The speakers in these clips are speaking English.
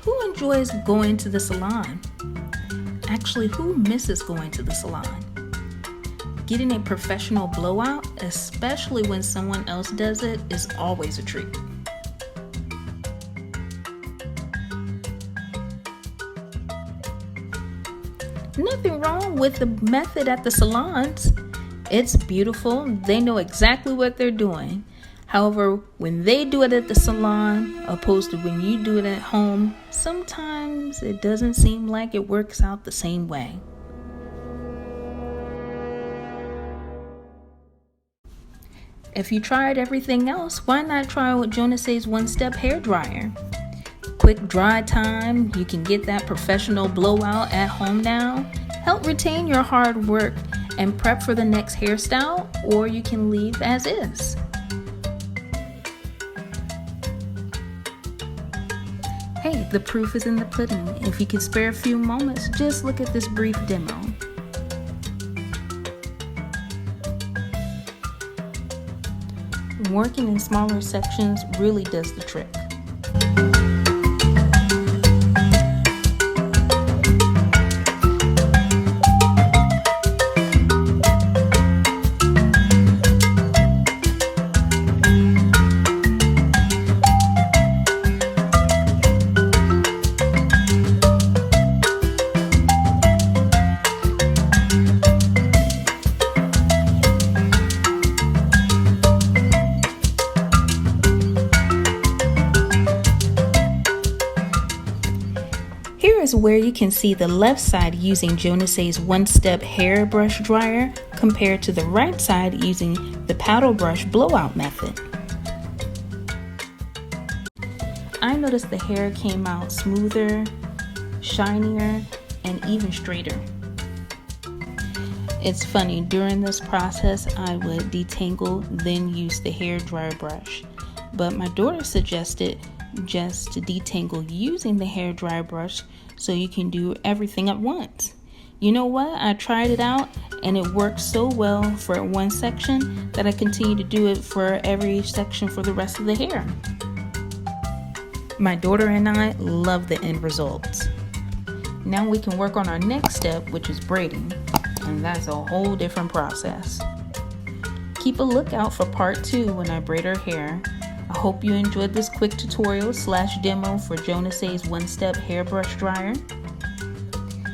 Who enjoys going to the salon? Actually, who misses going to the salon? Getting a professional blowout, especially when someone else does it, is always a treat. Nothing wrong with the method at the salons. It's beautiful. They know exactly what they're doing. However, when they do it at the salon, opposed to when you do it at home, sometimes it doesn't seem like it works out the same way. If you tried everything else, why not try with Jonesse's one-step hair dryer? Quick dry time, you can get that professional blowout at home now. Help retain your hard work and prep for the next hairstyle, or you can leave as is. Hey, the proof is in the pudding. If you can spare a few moments, just look at this brief demo. Working in smaller sections really does the trick. Here is where you can see the left side using Jonesse's one-step hair brush dryer compared to the right side using the paddle brush blowout method. I noticed the hair came out smoother, shinier, and even straighter. It's funny, during this process I would detangle, then use the hair dryer brush, but my daughter suggested just to detangle using the hair dryer brush so you can do everything at once. You know what? I tried it out and it worked so well for one section that I continue to do it for every section for the rest of the hair. My daughter and I love the end results. Now we can work on our next step, which is braiding, and that's a whole different process. Keep a lookout for part 2 when I braid her hair. I hope you enjoyed this quick tutorial / demo for Jonesse's one-step hairbrush dryer.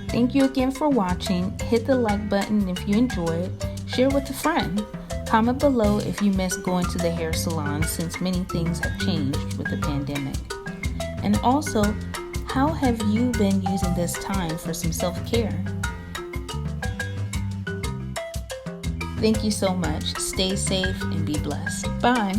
Thank you again for watching. Hit the like button if you enjoyed. Share with a friend. Comment below if you miss going to the hair salon since many things have changed with the pandemic. And also, how have you been using this time for some self-care? Thank you so much. Stay safe and be blessed. Bye.